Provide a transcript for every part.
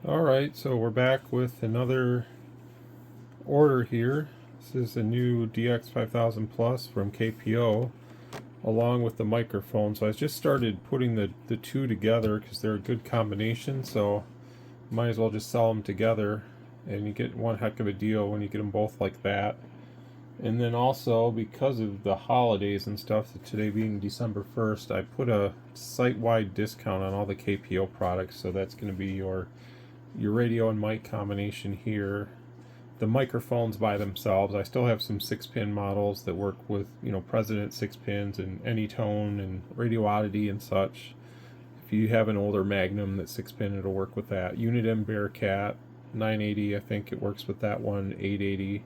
Alright, so we're back with another order here. This is a new DX5000 Plus from K-PO along with the microphone. So I just started putting the two together because they're a good combination, so might as well just sell them together, and you get one heck of a deal when you get them both like that. And then also, because of the holidays and stuff, today being December 1st, I put a site-wide discount on all the K-PO products, so that's going to be your radio and mic combination here. The microphones by themselves, I still have some 6-pin models that work with, President 6 pins and Anytone and Radio Oddity and such. If you have an older Magnum that's 6-pin, it'll work with that. Unit M Bearcat 980, I think it works with that one. 880.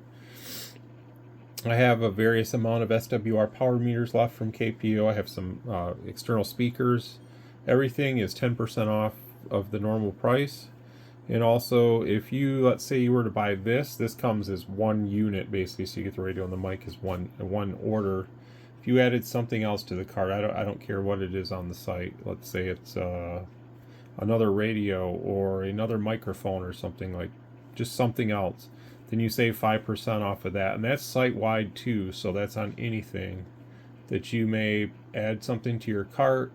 I have a various amount of SWR power meters left from KPO. I have some external speakers. Everything is 10% off of the normal price. And also, if you, let's say you were to buy this comes as one unit basically, so you get the radio and the mic as one order. If you added something else to the cart, I don't care what it is on the site. Let's say it's another radio or another microphone or something, like just something else, then you save 5% off of that, and that's site-wide too. So that's on anything that you may add something to your cart,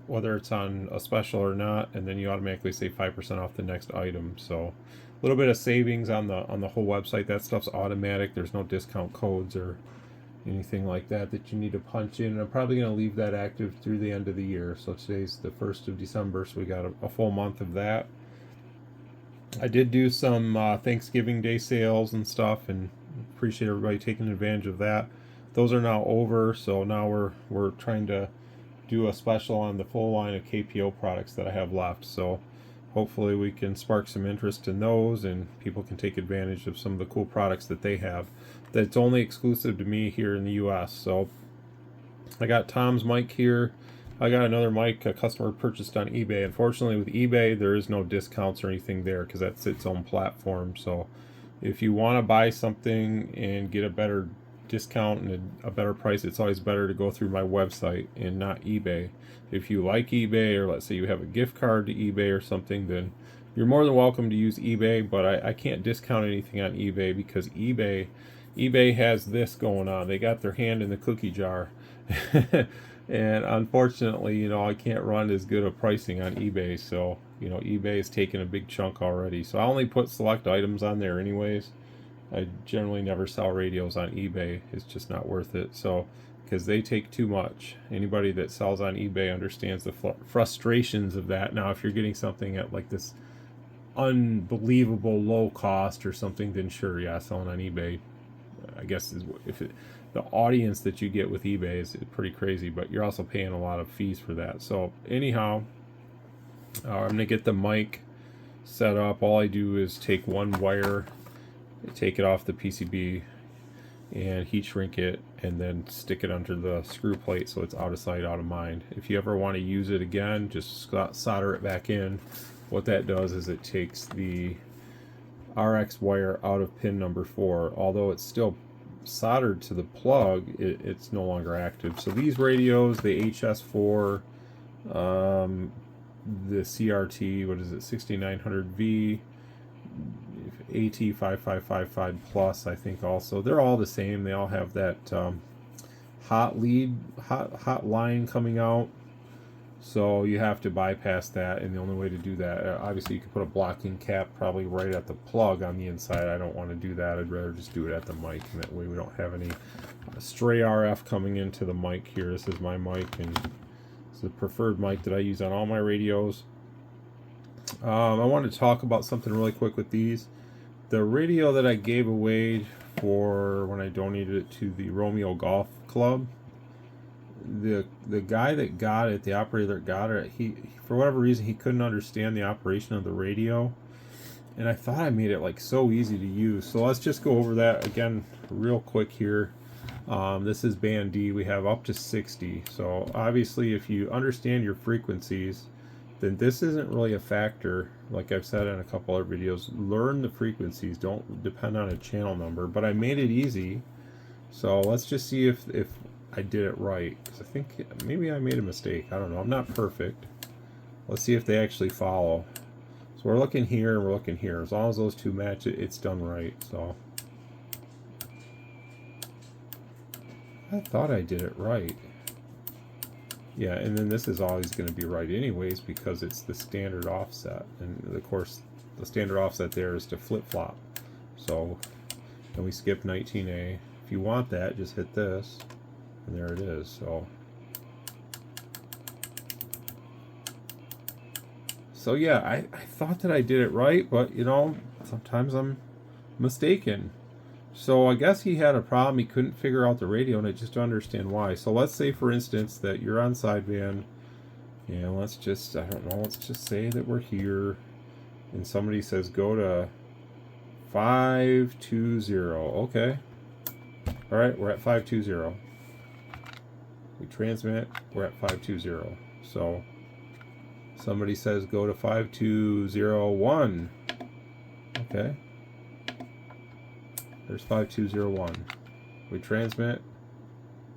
whether it's on a special or not, and then you automatically save 5% off the next item. So a little bit of savings on the whole website. That stuff's automatic. There's no discount codes or anything like that you need to punch in. And I'm probably going to leave that active through the end of the year. So today's the 1st of December, so we got a full month of that. I did do some Thanksgiving Day sales and stuff, and appreciate everybody taking advantage of that. Those are now over, so now we're trying to do a special on the full line of KPO products that I have left. So hopefully we can spark some interest in those, and people can take advantage of some of the cool products that they have that's only exclusive to me here in the US. So I got Tom's mic here. I got another mic a customer purchased on eBay. Unfortunately, with eBay, there is no discounts or anything there because that's its own platform. So if you want to buy something and get a better discount and a better price, it's always better to go through my website and not eBay. If you like eBay, or let's say you have a gift card to eBay or something, then you're more than welcome to use eBay, but I can't discount anything on eBay because eBay has this going on. They got their hand in the cookie jar. And unfortunately, I can't run as good a pricing on eBay. So, eBay is taking a big chunk already. So I only put select items on there anyways. I generally never sell radios on eBay. It's just not worth it. So, because they take too much. Anybody that sells on eBay understands the frustrations of that. Now, if you're getting something at like this unbelievable low cost or something, then sure, yeah, selling on eBay, I guess the audience that you get with eBay is pretty crazy, but you're also paying a lot of fees for that. So anyhow, I'm gonna get the mic set up. All I do is take one wire, take it off the PCB, and heat shrink it, and then stick it under the screw plate so it's out of sight, out of mind. If you ever want to use it again, just solder it back in. What that does is it takes the RX wire out of pin number 4. Although it's still soldered to the plug, it's no longer active. So these radios, the HS4, the CRT, what is it, 6900V, AT5555 Plus, I think also, they're all the same. They all have that hot line coming out. So you have to bypass that, and the only way to do that, obviously you could put a blocking cap probably right at the plug on the inside. I don't want to do that. I'd rather just do it at the mic, and that way we don't have any stray RF coming into the mic here. This is my mic, and it's the preferred mic that I use on all my radios. I wanted to talk about something really quick with these. The radio that I gave away for when I donated it to the Romeo Golf Club, the guy that got it, the operator that got it, he for whatever reason he couldn't understand the operation of the radio, and I thought I made it like so easy to use. So let's just go over that again real quick here. This is band D. We have up to 60. So obviously if you understand your frequencies, then this isn't really a factor. Like I've said in a couple other videos, learn the frequencies, don't depend on a channel number. But I made it easy, so let's just see if I did it right, because I think maybe I made a mistake. I don't know. I'm not perfect. Let's see if they actually follow. So we're looking here and we're looking here. As long as those two match it, it's done right. So I thought I did it right. Yeah, and then this is always going to be right anyways because it's the standard offset. And of course, the standard offset there is to flip-flop. So, and we skip 19A. If you want that, just hit this, and there it is. So yeah, I thought that I did it right, but you know, sometimes I'm mistaken. So I guess he had a problem. He couldn't figure out the radio, and I just don't understand why. So let's say, for instance, that you're on sideband, and let's just, I don't know, let's just say that we're here, and somebody says go to 520. Okay. All right, we're at 520. We transmit, we're at 520. So somebody says go to 5201. Okay. There's 5201. We transmit,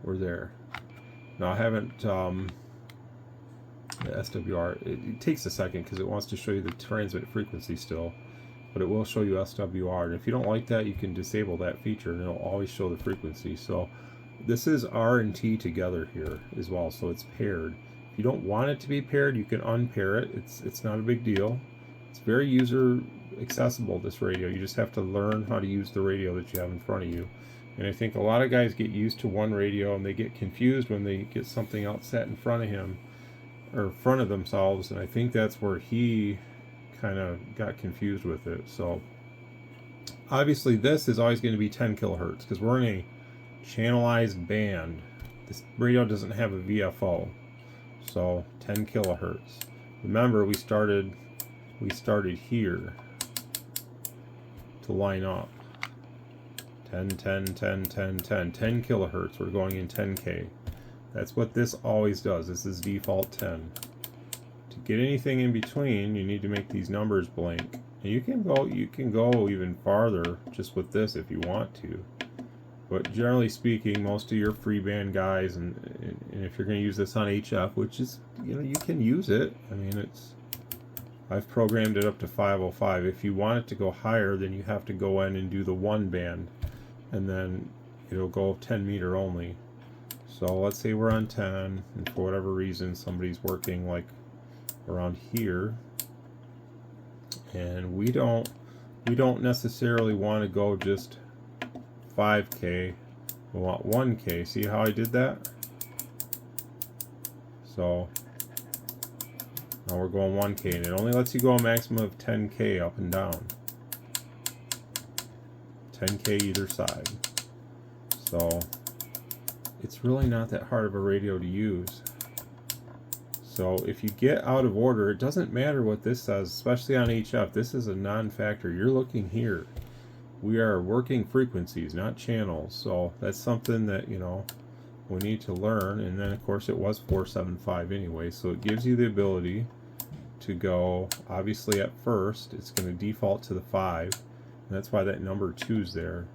we're there. Now I haven't, the SWR, it takes a second because it wants to show you the transmit frequency still, but it will show you SWR. And if you don't like that, you can disable that feature and it'll always show the frequency. So this is R and T together here as well, so it's paired. If you don't want it to be paired, you can unpair it. It's not a big deal. It's very user accessible, this radio. You just have to learn how to use the radio that you have in front of you. And I think a lot of guys get used to one radio and they get confused when they get something else set in front of him or in front of themselves, and I think that's where he kind of got confused with it. So obviously this is always going to be 10 kilohertz because we're in a channelized band. This radio doesn't have a VFO, so 10 kilohertz. Remember, we started here to line up 10 kilohertz. We're going in 10K. That's what this always does. This is default 10. To get anything in between, you need to make these numbers blank. And you can go even farther just with this if you want to. But generally speaking, most of your free band guys, and if you're going to use this on HF, which is, you know, you can use it. I mean, I've programmed it up to 505. If you want it to go higher, then you have to go in and do the one band, and then it'll go 10 meter only. So let's say we're on 10, and for whatever reason somebody's working like around here, and we don't necessarily want to go just 5K. We want 1K. See how I did that? So now we're going 1K, and it only lets you go a maximum of 10K up and down. 10K either side. So it's really not that hard of a radio to use. So if you get out of order, it doesn't matter what this says, especially on HF. This is a non-factor. You're looking here. We are working frequencies, not channels. So that's something that, you know, we need to learn. And then of course it was 475 anyway, so it gives you the ability to go, obviously at first it's going to default to the 5, and that's why that number 2 is there.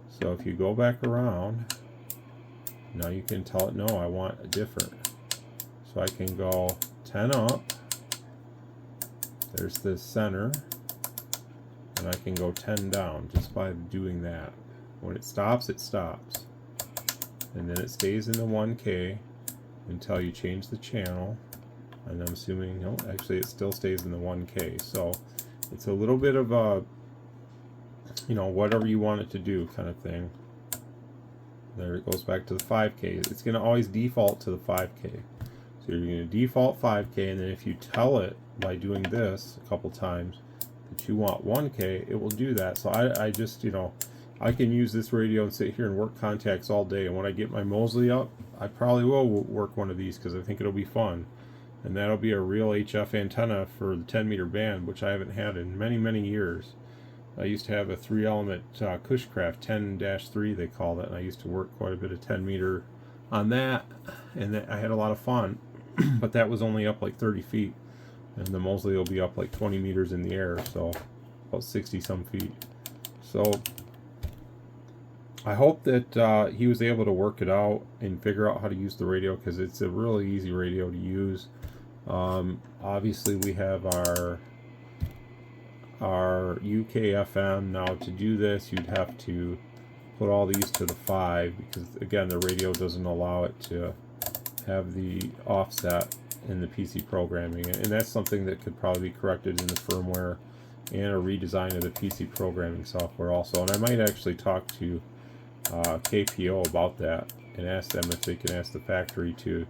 So if you go back around, now you can tell it, no, I want a different. So I can go 10 up, there's the center, and I can go 10 down just by doing that. When it stops, and then it stays in the 1K until you change the channel, and I'm assuming, no, actually it still stays in the 1K. So it's a little bit of a, you know, whatever you want it to do kind of thing. There it goes back to the 5K. It's going to always default to the 5K. So you're going to default 5K, and then if you tell it by doing this a couple times that you want 1K, it will do that. So I just, you know, I can use this radio and sit here and work contacts all day, and when I get my Mosley up, I probably will work one of these because I think it'll be fun. And that'll be a real HF antenna for the 10 meter band, which I haven't had in many years. I used to have a 3-element Cushcraft 10-3 they call it, and I used to work quite a bit of 10 meter on that, and I had a lot of fun. But that was only up like 30 feet, and the Mosley will be up like 20 meters in the air, so about 60 some feet. So I hope that he was able to work it out and figure out how to use the radio, because it's a really easy radio to use. Obviously we have our are UK/FM. Now to do this, you'd have to put all these to the 5 because again the radio doesn't allow it to have the offset in the PC programming, and that's something that could probably be corrected in the firmware and a redesign of the PC programming software also. And I might actually talk to K-PO about that and ask them if they can ask the factory to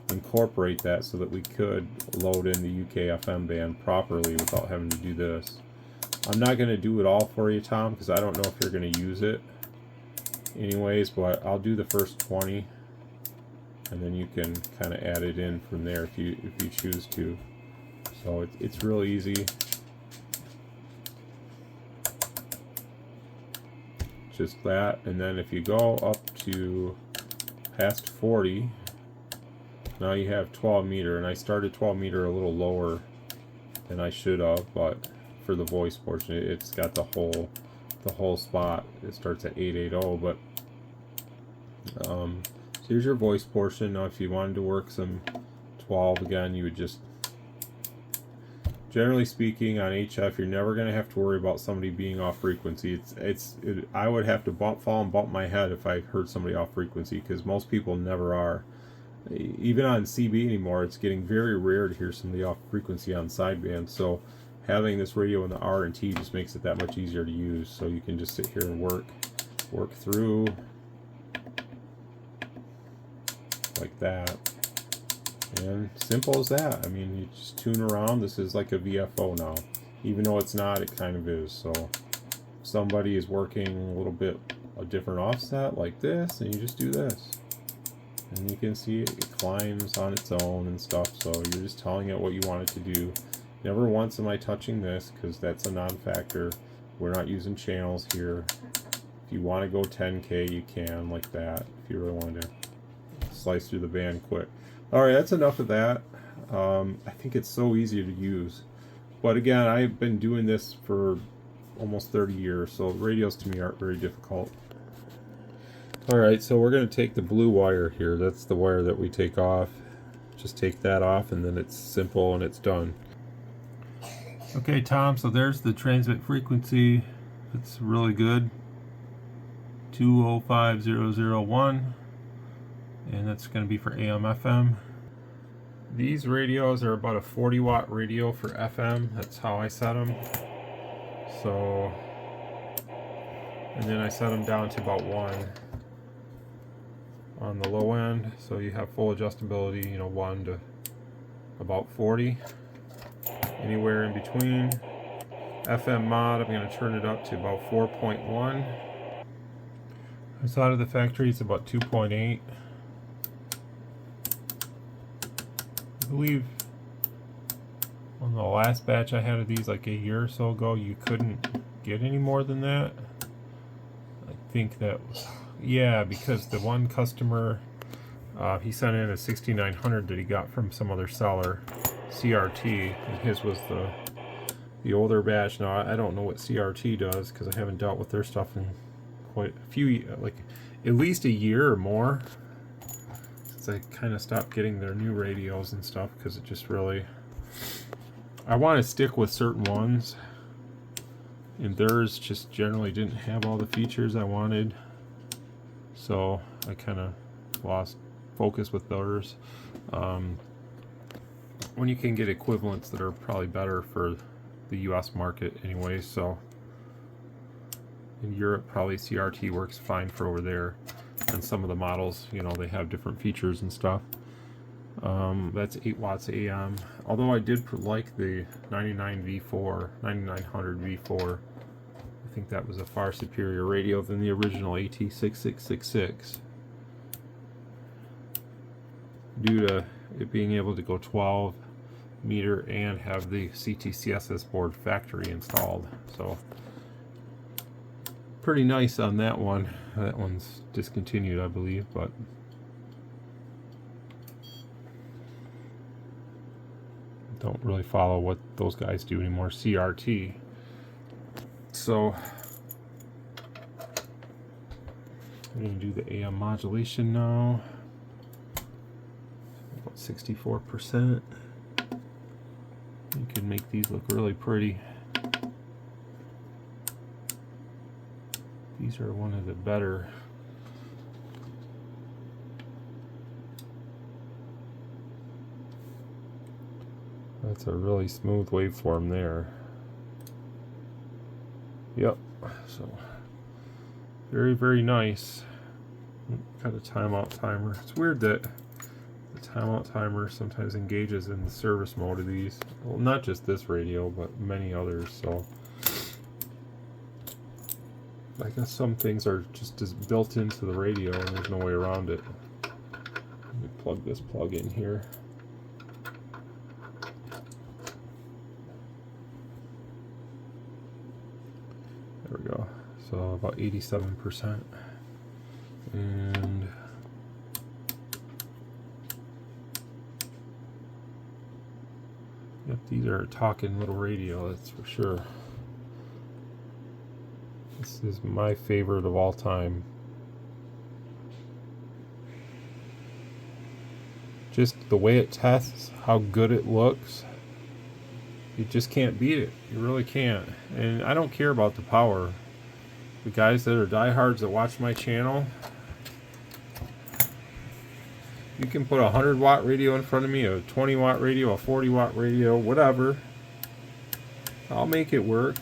incorporate that so that we could load in the UK/FM band properly without having to do this. I'm not going to do it all for you, Tom, because I don't know if you're going to use it anyways, but I'll do the first 20 and then you can kind of add it in from there if you choose to. So it's real easy. Just that, and then if you go up to past 40, now you have 12 meter, and I started 12 meter a little lower than I should have, but for the voice portion it's got the whole spot. It starts at 880, but so here's your voice portion. Now if you wanted to work some 12 again, you would just, generally speaking, on HF, you're never going to have to worry about somebody being off frequency. I would have to fall and bump my head if I heard somebody off frequency, because most people never are. Even on CB anymore, it's getting very rare to hear somebody off frequency on sideband. So having this radio in the R and T just makes it that much easier to use. So you can just sit here and work through like that. And simple as that. I mean, you just tune around. This is like a VFO now. Even though it's not, it kind of is. So if somebody is working a little bit a different offset like this, and you just do this. And you can see it climbs on its own and stuff. So you're just telling it what you want it to do. Never once am I touching this because that's a non-factor. We're not using channels here. If you want to go 10K, you can, like that. If you really want to slice through the band quick. Alright, that's enough of that. I think it's so easy to use. But again, I've been doing this for almost 30 years, so radios to me aren't very difficult. Alright, so we're going to take the blue wire here. That's the wire that we take off. Just take that off and then it's simple and it's done. Okay, Tom, so there's the transmit frequency. It's really good. 205001. And that's going to be for AM/FM. These radios are about a 40 watt radio for FM. That's how I set them. So, and then I set them down to about 1 on the low end. So you have full adjustability, you know, 1 to about 40. Anywhere in between. FM mod, I'm going to turn it up to about 4.1. So out of the factory, it's about 2.8. I believe on the last batch I had of these like a year or so ago, you couldn't get any more than that. I think that was, yeah, because the one customer, he sent in a 6900 that he got from some other seller, CRT, and his was the older batch. Now I don't know what CRT does because I haven't dealt with their stuff in quite a few, like at least a year or more. I kind of stopped getting their new radios and stuff because it just really, I want to stick with certain ones, and theirs just generally didn't have all the features I wanted, so I kind of lost focus with theirs. When you can get equivalents that are probably better for the US market anyway, so in Europe probably CRT works fine for over there. And some of the models, you know, they have different features and stuff. That's 8 watts AM. Although I did like the 99V4, 9900 V4. I think that was a far superior radio than the original AT6666. Due to it being able to go 12 meter and have the CTCSS board factory installed. So pretty nice on that one. That one's discontinued, I believe, but don't really follow what those guys do anymore. CRT. So I'm going to do the AM modulation now. About 64%. You can make these look really pretty. These are one of the better. That's a really smooth waveform there. Yep, so very, very nice. Got a timeout timer. It's weird that the timeout timer sometimes engages in the service mode of these. Well, not just this radio, but many others, so I guess some things are just as built into the radio and there's no way around it. Let me plug this plug in here. There we go. So about 87%. And yep, these are a talking little radio, that's for sure. This is my favorite of all time. Just the way it tests, how good it looks, you just can't beat it. You really can't. And I don't care about the power. The guys that are diehards that watch my channel, you can put a 100-watt radio in front of me, a 20-watt radio, a 40-watt radio, whatever. I'll make it work.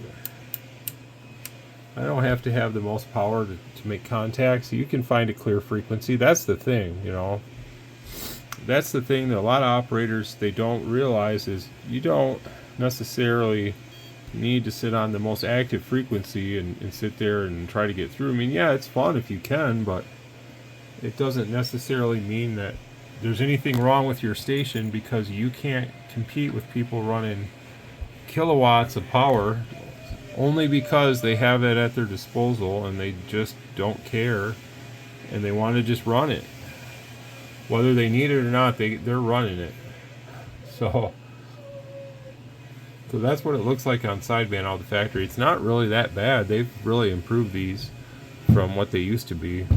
I don't have to have the most power to make contact, so you can find a clear frequency. That's the thing, you know. That's the thing that a lot of operators, they don't realize is you don't necessarily need to sit on the most active frequency and sit there and try to get through. I mean, yeah, it's fun if you can, but it doesn't necessarily mean that there's anything wrong with your station because you can't compete with people running kilowatts of power only because they have it at their disposal and they just don't care and they want to just run it. Whether they need it or not, they're running it. So that's what it looks like on sideband out of the factory. It's not really that bad. They've really improved these from what they used to be.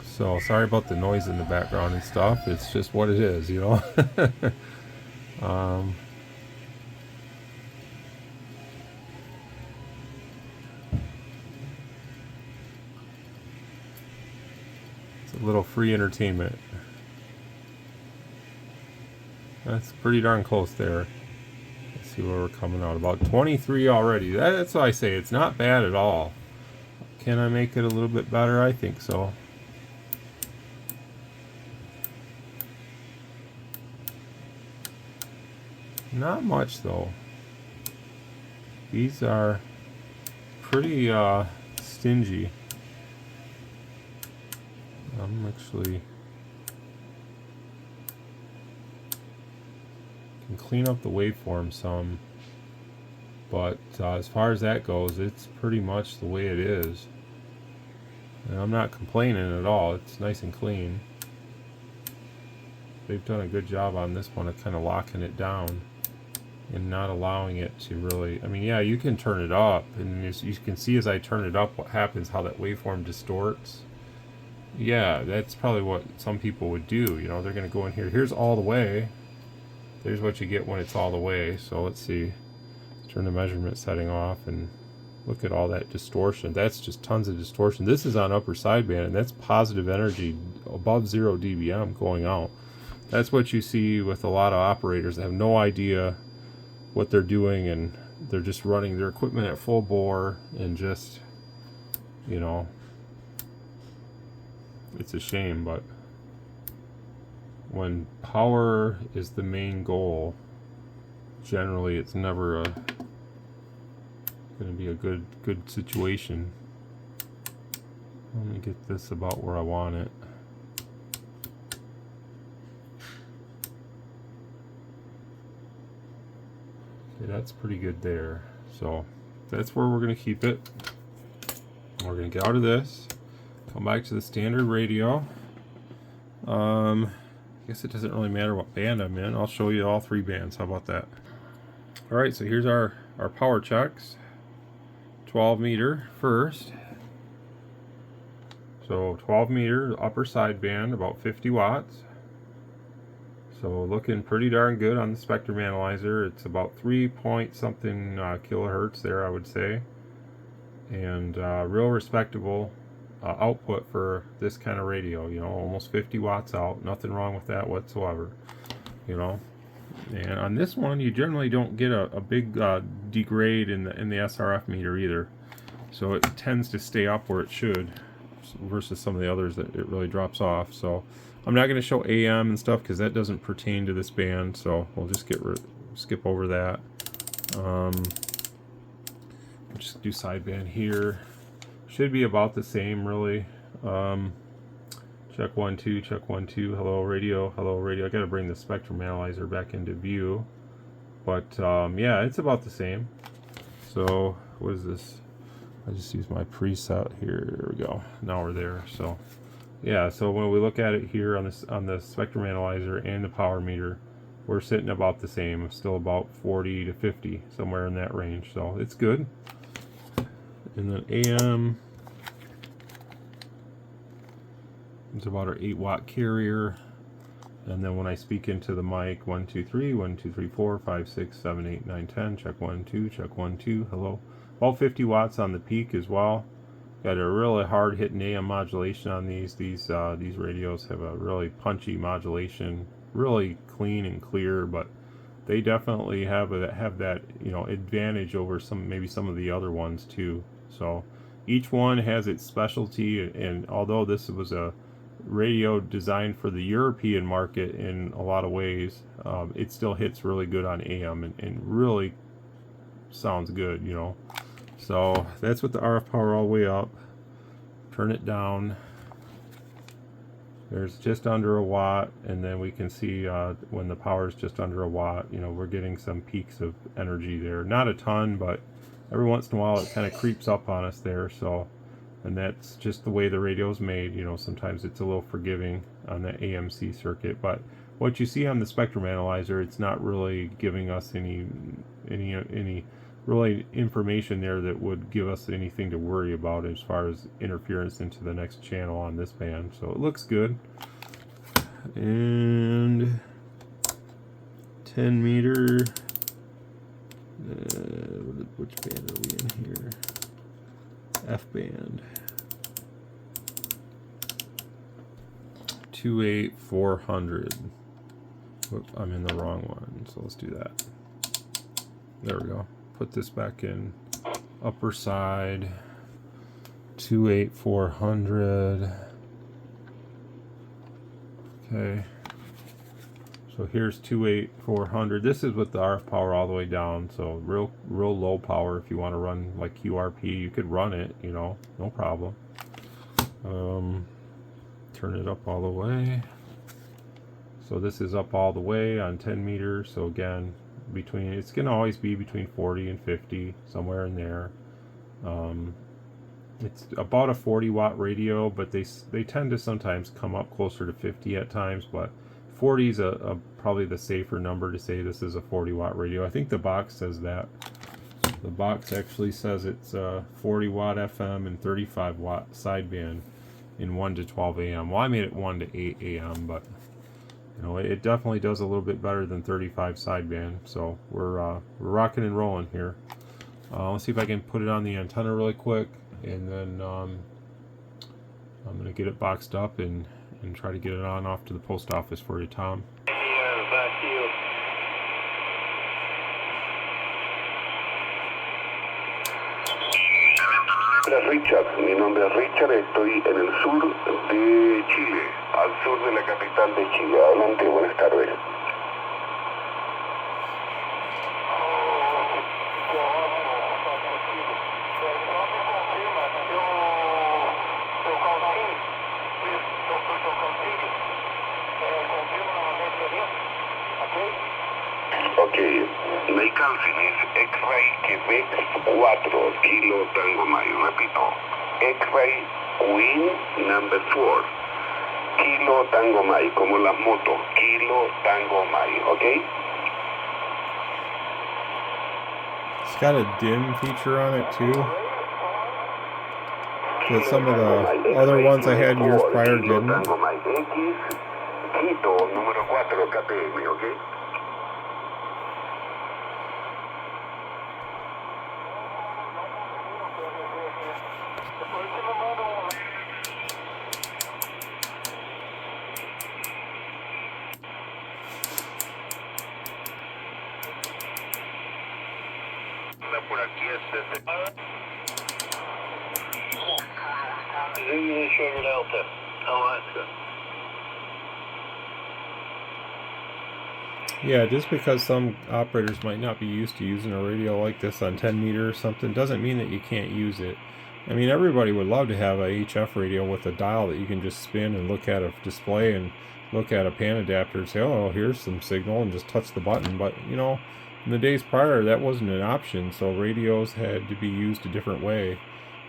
So sorry about the noise in the background and stuff. It's just what it is, you know. It's a little free entertainment. That's pretty darn close there. Let's see where we're coming out. About 23 already. That's why I say it's not bad at all. Can I make it a little bit better? I think so. Not much though. These are pretty stingy. I'm actually can clean up the waveform some, but as far as that goes, it's pretty much the way it is. And I'm not complaining at all. It's nice and clean. They've done a good job on this one of kind of locking it down and not allowing it to really, I mean, yeah, you can turn it up, and as you can see as I turn it up what happens, how that waveform distorts. Yeah, that's probably what some people would do, you know. They're going to go in here, here's all the way, there's what you get when it's all the way. So let's see, let's turn the measurement setting off and look at all that distortion. That's just tons of distortion. This is on upper sideband, and that's positive energy above 0 dBm going out. That's what you see with a lot of operators that have no idea what they're doing, and they're just running their equipment at full bore, and just, you know, it's a shame. But when power is the main goal, generally it's never going to be a good situation. Let me get this about where I want it. Okay, that's pretty good there. So that's where we're going to keep it. We're going to get out of this, come back to the standard radio. I guess it doesn't really matter what band I'm in. I'll show you all three bands. How about that? Alright, so here's our power checks. 12 meter first. So 12 meter upper sideband, about 50 watts. So looking pretty darn good on the spectrum analyzer. It's about 3 point something kilohertz there, I would say. and real respectable output for this kind of radio. You know, almost 50 watts out. Nothing wrong with that whatsoever. You know, and on this one, you generally don't get a big degrade in the SRF meter either. So it tends to stay up where it should, versus some of the others that it really drops off. So I'm not going to show AM and stuff because that doesn't pertain to this band. So we'll just skip over that. We'll just do sideband here. Should be about the same, really. Check 1 2, check 1 2. Hello radio, hello radio. I got to bring the spectrum analyzer back into view, but yeah, it's about the same. So what is this? I just use my preset here. There we go. Now we're there. So yeah, so when we look at it here on the spectrum analyzer and the power meter, we're sitting about the same. Still about 40 to 50, somewhere in that range. So it's good. And then AM, it's about our 8 watt carrier. And then when I speak into the mic, 1 2 3, 1 2 3 4 5 6 7 8 9 10. Check 1 2, check 1 2. Hello. About 50 watts on the peak as well. Got a really hard hitting AM modulation on these. These radios have a really punchy modulation, really clean and clear, but they definitely have that, you know, advantage over maybe some of the other ones too. So each one has its specialty, and although this was a radio designed for the European market in a lot of ways, it still hits really good on AM and really sounds good, you know. So that's with the RF power all the way up. Turn it down. There's just under a watt, and then we can see when the power is just under a watt, you know, we're getting some peaks of energy there. Not a ton, but every once in a while it kind of creeps up on us there. So, and that's just the way the radio is made. You know, sometimes it's a little forgiving on the AMC circuit, but what you see on the spectrum analyzer, it's not really giving us any really information there that would give us anything to worry about as far as interference into the next channel on this band. So it looks good. And 10 meter, which band are we in here? F band. 28400. Whoop, I'm in the wrong one, so let's do that. There we go. Put this back in upper side. 28400. Okay. So here's 28400. This is with the RF power all the way down, so real low power. If you want to run like QRP, you could run it, you know, no problem. Turn it up all the way. So this is up all the way on 10 meters. So again, it's going to always be between 40 and 50, somewhere in there. It's about a 40 watt radio, but they tend to sometimes come up closer to 50 at times, but 40 is probably the safer number to say this is a 40 watt radio. I think the box says that. The box actually says it's 40 watt FM and 35 watt sideband in 1 to 12 AM. Well, I made it 1 to 8 AM, but you know, it definitely does a little bit better than 35 sideband. So we're rocking and rolling here. Let's see if I can put it on the antenna really quick, and then I'm gonna get it boxed up and try to get it on off to the post office for you, Tom. Yeah, back to you. Hola Richard, mi nombre es Richard, estoy en el sur de Chile, al sur de la capital de Chile. Adelante, buenas tardes. Ok, Nicholson es X-Ray Quebec 4 Kilo Tango Mike. Repito, X-Ray Win number 4 Kilo Tango Mike, como las motos, Kilo Tango Mike, ok? It's got a dim feature on it too, that some of the other ones I had years prior didn't. Tango Mike X, Quito número 4 KPM, ok? por aquí Zulu Sugar Delta, Alaska. Yeah, just because some operators might not be used to using a radio like this on 10 meter or something doesn't mean that you can't use it. I mean, everybody would love to have a HF radio with a dial that you can just spin and look at a display and look at a pan adapter and say, oh, here's some signal, and just touch the button. But, you know, in the days prior, that wasn't an option, so radios had to be used a different way.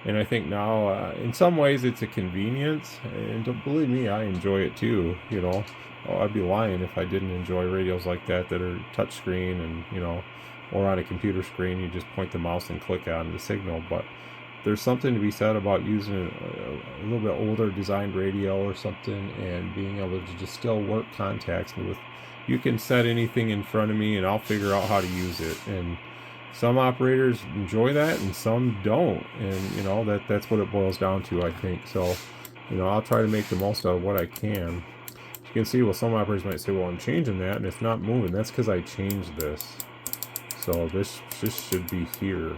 And I think now, in some ways, it's a convenience, and believe me, I enjoy it too, you know. Oh, I'd be lying if I didn't enjoy radios like that are touchscreen and, you know, or on a computer screen, you just point the mouse and click on the signal. But there's something to be said about using a little bit older designed radio or something and being able to just still work contacts with. You can set anything in front of me and I'll figure out how to use it. And some operators enjoy that and some don't. And, you know, that's what it boils down to, I think. So, you know, I'll try to make the most out of what I can. You can see, well, some operators might say, well, I'm changing that and it's not moving. That's because I changed this. So this should be here.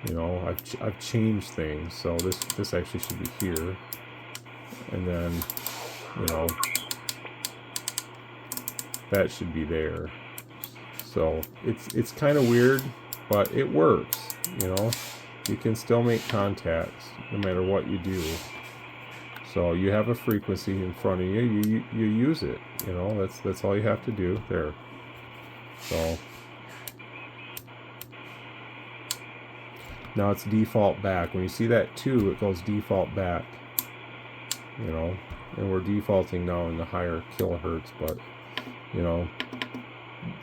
You know, I've changed things. So this actually should be here. And then, you know, that should be there. So it's kind of weird, but it works. You know, you can still make contacts no matter what you do. So you have a frequency in front of you. You use it. You know, that's all you have to do there. So now it's default back. When you see that 2, it goes default back. You know, and we're defaulting now in the higher kilohertz, but you know,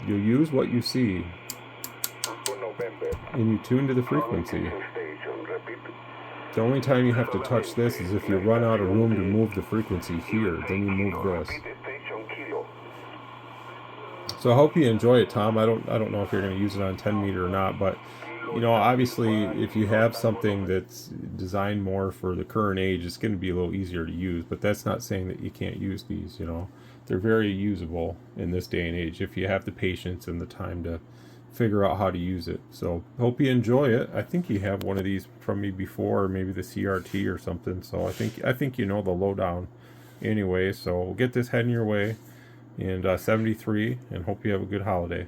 you use what you see, and you tune to the frequency. The only time you have to touch this is if you run out of room to move the frequency here, then you move this. So I hope you enjoy it, Tom. I don't know if you're going to use it on 10 meter or not, but you know, obviously if you have something that's designed more for the current age, it's going to be a little easier to use, but that's not saying that you can't use these, you know. They're very usable in this day and age if you have the patience and the time to figure out how to use it. So hope you enjoy it. I think you have one of these from me before, or maybe the CRT or something. So I think you know the lowdown anyway. So we'll get this heading your way, and 73, and hope you have a good holiday.